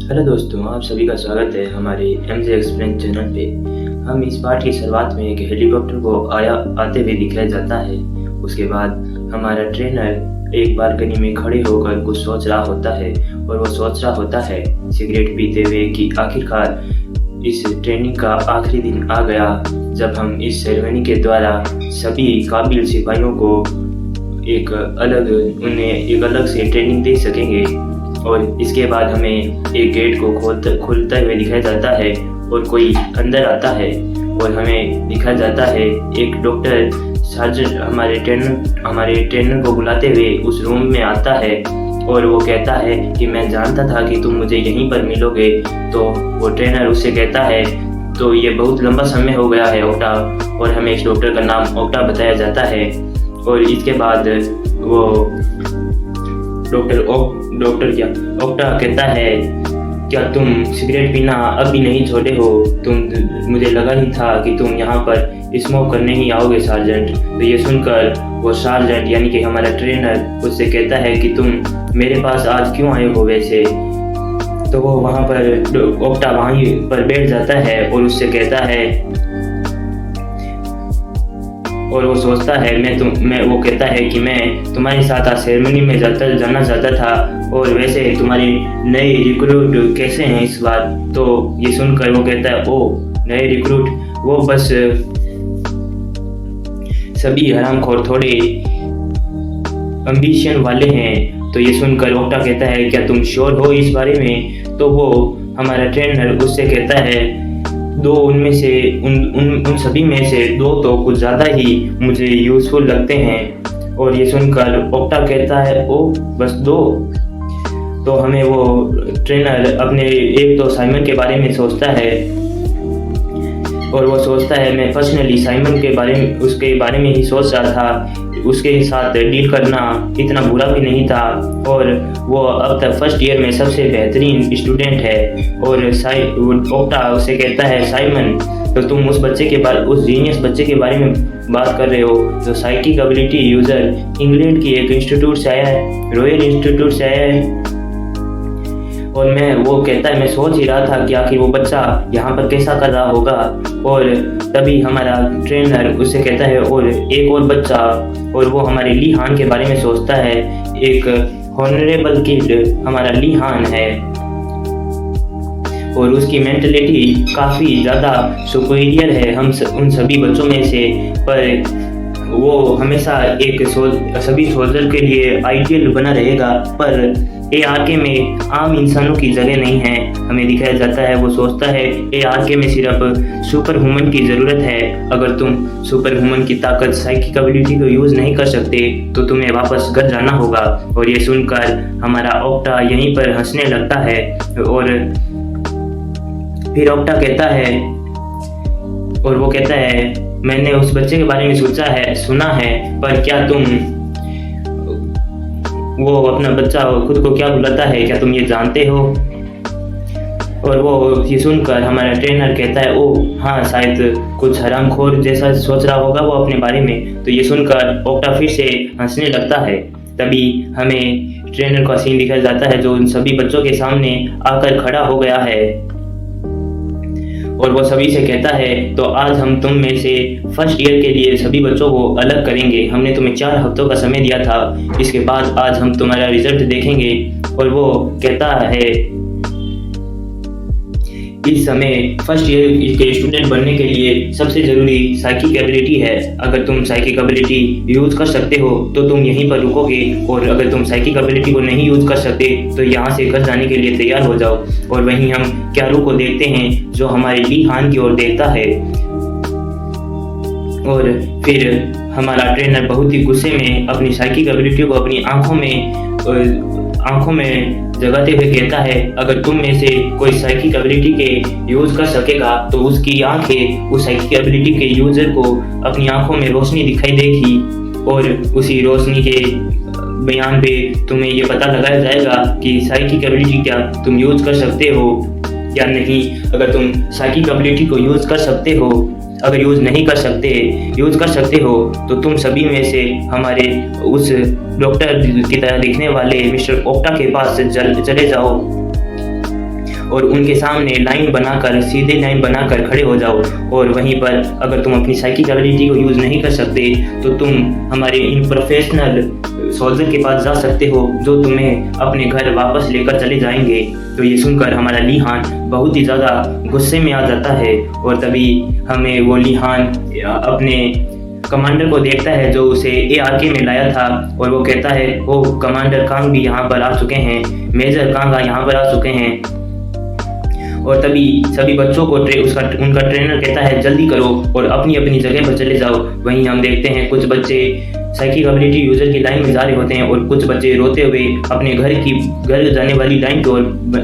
Hello दोस्तों, आप सभी का स्वागत है हमारे एमजे एक्सप्लेन चैनल पे। हम इस पाठ की शुरुआत में एक हेलीकॉप्टर को आते हुए दिखाया जाता है। उसके बाद हमारा ट्रेनर एक बालकनी में खड़े होकर कुछ सोच रहा होता है और वो सोच रहा होता है सिगरेट पीते हुए कि आखिरकार इस ट्रेनिंग का आखिरी दिन आ गया जब हम इस सेरेमनी के द्वारा सभी काबिल सिपाहियों को उन्हें एक अलग से ट्रेनिंग दे सकेंगे। और इसके बाद हमें एक गेट को खोलता हुए दिखाया जाता है और कोई अंदर आता है और हमें दिखाया जाता है एक डॉक्टर सर्जन हमारे ट्रेनर को बुलाते हुए उस रूम में आता है और वो कहता है कि मैं जानता था कि तुम मुझे यहीं पर मिलोगे। तो वो ट्रेनर उससे कहता है तो ये बहुत लंबा समय हो गया है ओक्टा, और हमें इस डॉक्टर का नाम ओक्टा बताया जाता है। और इसके बाद वो ओक्टा कहता है क्या तुम सिगरेट पीना अभी नहीं छोड़े हो? मुझे लगा ही था कि तुम यहाँ पर स्मोक करने ही आओगे सार्जेंट। तो ये सुनकर वो सार्जेंट यानी कि हमारा ट्रेनर उससे कहता है कि तुम मेरे पास आज क्यों आए हो वैसे? तो वो वहाँ पर ओक्टा वहीं पर बैठ जाता है और उससे कहता है और वो सोचता है वो कहता है कि मैं तुम्हारे साथ आज सेरेमनी में जाना चाहता था और वैसे तुम्हारी नए रिक्रूट कैसे हैं इस बार? तो ये सुनकर वो कहता है ओ नए रिक्रूट वो बस सभी हरामखोर थोड़े एम्बिशन वाले हैं। तो ये सुनकर ओक्टा कहता है क्या तुम श्योर हो इस बारे में? तो वो हमारा ट्रेनर उससे कहता है दो उनमें से उन सभी में से दो तो कुछ ज़्यादा ही मुझे यूज़फुल लगते हैं। और ये सुनकर ओक्टा कहता है ओ बस दो? तो हमें वो ट्रेनर अपने एक तो साइमन के बारे में सोचता है और वो सोचता है मैं पर्सनली साइमन उसके बारे में ही सोच रहा था, उसके साथ डील करना इतना बुरा भी नहीं था और वो अब तक फर्स्ट ईयर में सबसे बेहतरीन स्टूडेंट है। और ओक्टा उसे कहता है साइमन तो तुम उस जीनियस बच्चे के बारे में बात कर रहे हो जो साइकिक एबिलिटी यूज़र इंग्लैंड की एक इंस्टीट्यूट से आया है, रॉयल इंस्टीट्यूट से आया है। और वो कहता है मैं सोच ही रहा था कि आखिर वो बच्चा यहाँ पर कैसा कर रहा होगा। और तभी हमारा ट्रेनर उससे कहता है और एक और बच्चा, और वो हमारे ली हान के बारे में सोचता है। एक हॉनरेबल किड हमारा ली हान है और उसकी मेंटलिटी काफ़ी ज़्यादा सुपीरियर है उन सभी बच्चों में से, पर वो हमेशा सभी सोल्जर के लिए आइडियल बना रहेगा। पर ARK में आम इंसानों की जगह नहीं है, हमें दिखाया जाता है। वो सोचता है ARK में सिर्फ सुपर ह्यूमन की ज़रूरत है। अगर तुम सुपर ह्यूमन की ताकत साइकिक एबिलिटी को यूज़ नहीं कर सकते तो तुम्हें वापस घर जाना होगा। और ये सुनकर हमारा ओक्टा यहीं पर हंसने लगता है और फिर ओक्टा कहता है और वो कहता है मैंने उस बच्चे के बारे में सुना है, पर क्या तुम वो अपना बच्चा खुद को क्या बुलाता है क्या तुम ये जानते हो? और वो ये सुनकर हमारा ट्रेनर कहता है ओ हाँ शायद कुछ हरामखोर जैसा सोच रहा होगा वो अपने बारे में। तो ये सुनकर ओक्टा फिर से हंसने लगता है। तभी हमें ट्रेनर का सीन दिखाया जाता है जो उन सभी बच्चों के सामने आकर खड़ा हो गया है और वो सभी से कहता है तो आज हम तुम में से फर्स्ट ईयर के लिए सभी बच्चों को अलग करेंगे। हमने तुम्हें 4 हफ्तों का समय दिया था, इसके बाद आज हम तुम्हारा रिजल्ट देखेंगे। और वो कहता है इस समय फर्स्ट ईयर के स्टूडेंट बनने के लिए सबसे ज़रूरी साइकिक एबिलिटी है। अगर तुम साइकिक एबिलिटी यूज़ कर सकते हो तो तुम यहीं पर रुकोगे, और अगर तुम साइकिक एबिलिटी को नहीं यूज़ कर सकते तो यहाँ से घर जाने के लिए तैयार हो जाओ। और वहीं हम क्यारू को देखते हैं जो हमारे ली हान की ओर देखता है। और फिर हमारा ट्रेनर बहुत ही गुस्से में अपनी साइकिक एबिलिटी को अपनी आंखों में जगाते हुए कहता है अगर तुम में से कोई साइकिक एबिलिटी के यूज़ कर सकेगा तो उसकी आंखें उस साइकिक एबिलिटी के यूज़र को अपनी आंखों में रोशनी दिखाई देगी और उसी रोशनी के बयान पे तुम्हें ये पता लगाया जाएगा कि साइकिक एबिलिटी क्या तुम यूज़ कर सकते हो या नहीं। अगर तुम साइकिक एबिलिटी को यूज़ कर सकते हो, अगर यूज़ कर सकते हो तो तुम सभी में से हमारे उस डॉक्टर की तरह दिखने वाले मिस्टर ओक्टा के पास चले जाओ और उनके सामने लाइन बनाकर, सीधे लाइन बनाकर खड़े हो जाओ। और वहीं पर अगर तुम अपनी साइकिक एबिलिटी को यूज़ नहीं कर सकते तो तुम हमारे इन प्रोफेशनल सोल्जर के पास जा सकते हो, जो तुम्हें अपने घर वापस लेकर चले जाएंगे। तो ये सुनकर हमारा ली हान बहुत ही ज़्यादा गुस्से में आ जाता है और तभी हमें वो ली हान अपने कमांडर को देखता है जो उसे ARK में लाया था, और वो कहता है वो कमांडर कांग भी यहाँ पर आ चुके हैं, मेजर कांग यहाँ पर आ चुके हैं। और तभी सभी बच्चों को उनका ट्रेनर कहता है जल्दी करो और अपनी अपनी जगह पर चले जाओ। वहीं हम देखते हैं कुछ बच्चे साइकिक एबिलिटी यूजर की लाइन में जा रहे होते हैं और कुछ बच्चे रोते हुए अपने घर जाने वाली लाइन को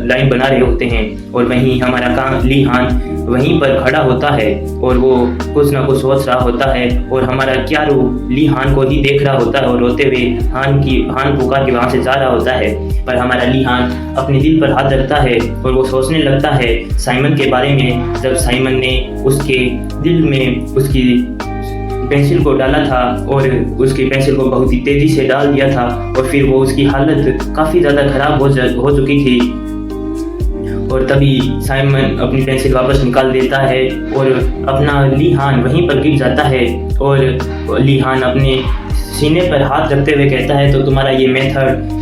लाइन बना रहे होते हैं। और वहीं हमारा ली हान वहीं पर खड़ा होता है और वो कुछ ना कुछ सोच रहा होता है, और हमारा क्यारू ली हान को ही देख रहा होता है और रोते हुए हान पुकार के वहाँ से जा रहा होता है। पर हमारा ली हान अपने दिल पर हाथ रखता है और वो सोचने लगता है साइमन के बारे में, जब साइमन ने उसके दिल में उसकी पेंसिल को डाला था और उसकी पेंसिल को बहुत ही तेजी से डाल दिया था, और फिर वो उसकी हालत काफ़ी ज़्यादा खराब हो चुकी थी। और तभी साइमन अपनी पेंसिल वापस निकाल देता है और अपना ली हान वहीं पर गिर जाता है, और ली हान अपने सीने पर हाथ रखते हुए कहता है तो तुम्हारा ये मेथड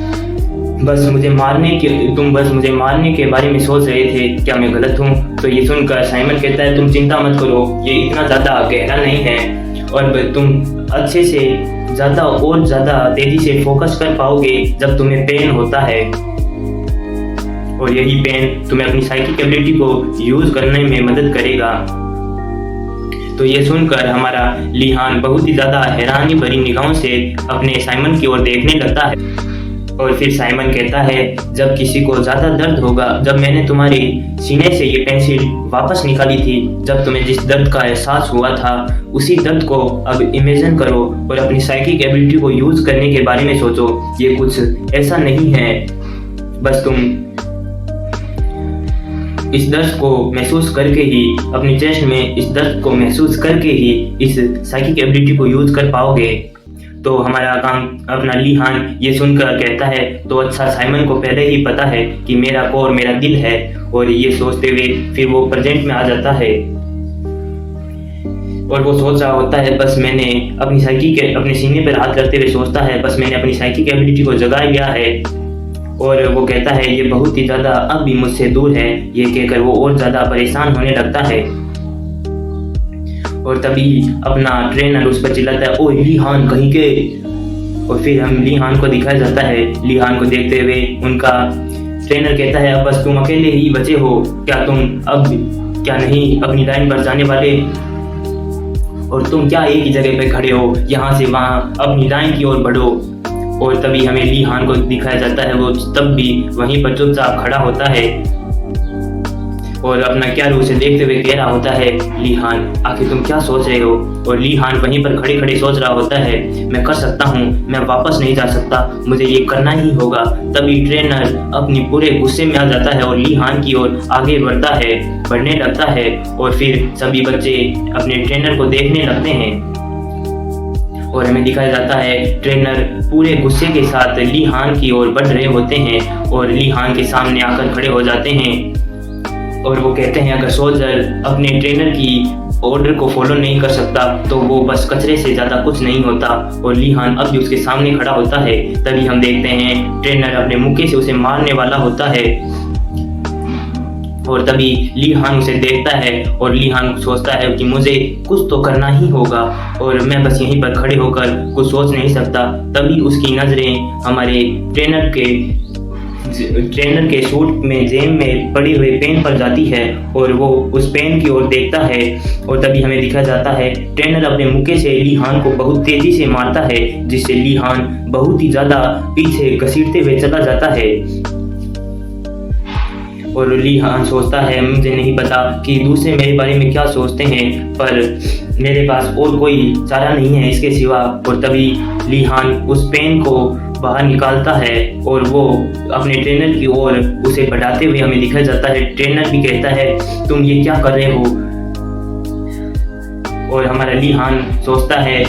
तुम बस मुझे मारने के बारे में सोच रहे थे, क्या मैं गलत हूँ? तो ये सुनकर साइमन कहता है तुम चिंता मत करो, ये इतना ज़्यादा गहरा नहीं है और तुम अच्छे से ज़्यादा तेज़ी से फोकस कर पाओगे जब तुम्हें पेन होता है, और यही पेन तुम्हें अपनी साइकिक एबिलिटी को यूज़ करने में मदद करेगा। तो ये सुनकर हमारा ली हान बहुत ही ज़्यादा हैरानी भरी निगाहों से अपने साइमन की ओर देखने लगता है, और फिर साइमन कहता है जब किसी को ज़्यादा दर्द होगा, जब मैंने तुम्हारे सीने से ये पेंसिल वापस निकाली थी, जब तुम्हें जिस दर्द का एहसास हुआ था उसी दर्द को अब इमेजिन करो और अपनी साइकिक एबिलिटी को यूज़ करने के बारे में सोचो। ये कुछ ऐसा नहीं है, बस तुम इस दर्द को महसूस करके ही, अपनी चेस्ट में इस दर्द को महसूस करके ही इस साइकिक एबिलिटी को यूज़ कर पाओगे। तो हमारा काम अपना ली हान ये सुनकर कहता है तो अच्छा, साइमन को पहले ही पता है कि मेरा कोर मेरा दिल है, और ये सोचते हुए फिर वो प्रेजेंट में आ जाता है और वो सोच रहा होता है बस मैंने अपने सीने पर हाथ करते हुए सोचता है बस मैंने अपनी साइकिक एबिलिटी को जगा लिया है। और वो कहता है ये बहुत ही ज़्यादा अब भी मुझसे दूर है, ये कहकर वो और ज़्यादा परेशान होने लगता है। और तभी अपना ट्रेनर उस पर चिल्लाता है ओ ली हान कहीं के, और फिर हम ली हान को दिखाया जाता है। ली हान को देखते हुए उनका ट्रेनर कहता है अब बस तुम अकेले ही बचे हो, क्या तुम अब क्या नहीं अपनी लाइन पर जाने वाले, और तुम क्या एक ही जगह पे खड़े हो, यहाँ से वहाँ अपनी लाइन की ओर बढ़ो। और तभी हमें ली हान को दिखाया जाता है वो तब भी वहीं पर चुपचाप खड़ा होता है और अपना क्यारू उसे देखते हुए कह रहा होता है ली हान आखिर तुम क्या सोच रहे हो। और ली हान वहीं पर खड़े खड़े सोच रहा होता है मैं कर सकता हूँ, मैं वापस नहीं जा सकता, मुझे ये करना ही होगा। तभी ट्रेनर अपनी पूरे गुस्से में आ जाता है और ली हान की ओर आगे बढ़ने लगता है, और फिर सभी बच्चे अपने ट्रेनर को देखने लगते हैं और हमें दिखाया जाता है ट्रेनर पूरे गुस्से के साथ ली हान की ओर बढ़ रहे होते हैं और ली हान के सामने आकर खड़े हो जाते हैं और वो कहते हैं अगर सोल्जर अपने ट्रेनर की ऑर्डर को फॉलो नहीं कर सकता तो वो बस कचरे से ज़्यादा कुछ नहीं होता। और ली हान अब भी उसके सामने खड़ा होता है। तभी हम देखते हैं ट्रेनर अपने मुक्के से उसे मारने वाला होता है और तभी ली हान उसे देखता है और ली हान सोचता है कि मुझे कुछ तो करना ही होगा और मैं बस यहीं पर खड़े होकर कुछ सोच नहीं सकता। तभी उसकी नज़रें हमारे ट्रेनर के सूट में जेब में पड़ी हुई पेन पर जाती है और वो उस पेन की ओर देखता है और तभी हमें दिखा जाता है ट्रेनर अपने मुक्के से ली हान को बहुत तेजी से मारता है जिससे ली हान बहुत ही ज़्यादा पीछे घसीटते हुए चला जाता है। और ली हान सोचता है मुझे नहीं पता कि दूसरे मेरे बारे में क्या सोचते हैं, पर मेरे पास और कोई चारा नहीं है इसके सिवा। और तभी ली हान उस पेन को बाहर निकालता है और वो अपने ट्रेनर की ओर उसे बढ़ाते हुए हमें दिखाया जाता है। ट्रेनर भी कहता है तुम ये क्या कर रहे हो। और हमारा ली हान सोचता है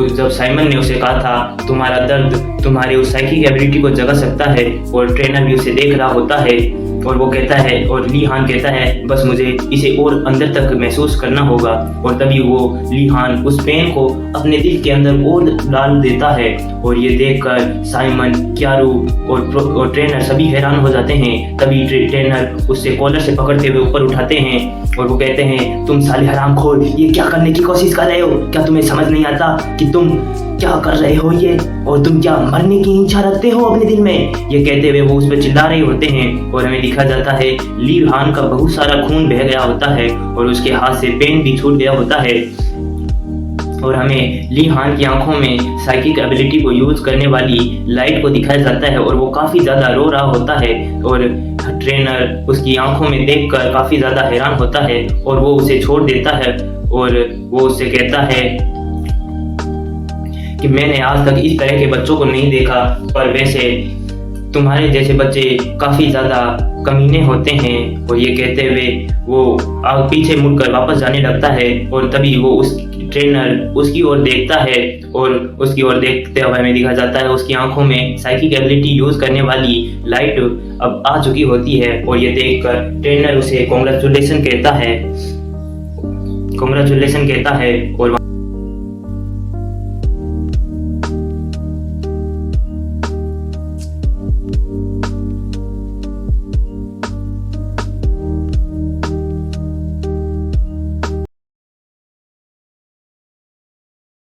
जब साइमन ने उसे कहा था तुम्हारा दर्द तुम्हारी उस साइकिक एबिलिटी को जगा सकता है, और ट्रेनर भी उसे देख रहा होता है और वो कहता है, और ली हान कहता है बस मुझे इसे और अंदर तक महसूस करना होगा। और तभी वो ली हान उस पेन को अपने दिल के अंदर और डाल देता है। और ये देखकर साइमन, क्यारू और ट्रेनर सभी हैरान हो जाते हैं। तभी ट्रेनर उससे कॉलर से पकड़ते हुए ऊपर उठाते हैं और वो कहते हैं, तुम साले हरामखोर, ये क्या करने की कोशिश कर रहे हो? क्या तुम्हें समझ नहीं आता कि तुम क्या कर रहे हो ये? और तुम क्या मरने की इच्छा रखते हो अपने दिल में? ये कहते हुए वो उस पर चिल्ला रहे होते हैं। और हमें दिखा जाता है ली हान का बहुत सारा खून बह गया होता है और उसके हाथ से पेन भी छूट गया होता है। और हमें ली हान की आंखों में साइकिक एबिलिटी को यूज करने वाली लाइट को दिखाया जाता है और वो काफी ज्यादा रो रहा होता है। और ट्रेनर उसकी आंखों में देखकर काफी ज्यादा हैरान होता है और वो उसे छोड़ देता है। और वो उससे कहता है कि मैंने आज तक इस तरह के बच्चों को नहीं देखा, पर वैसे तुम्हारे जैसे बच्चे काफी ज्यादा कमीने होते हैं। और ये कहते हुए वो पीछे मुड़कर वापस जाने लगता है। और तभी वो उस ट्रेनर उसकी ओर देखता है और उसकी ओर देखते हुए हमें दिखा जाता है उसकी आंखों में साइकिक एबिलिटी यूज करने वाली लाइट अब आ चुकी होती है। और ये देखकर ट्रेनर उसे कॉन्ग्रेचुलेशन कहता है और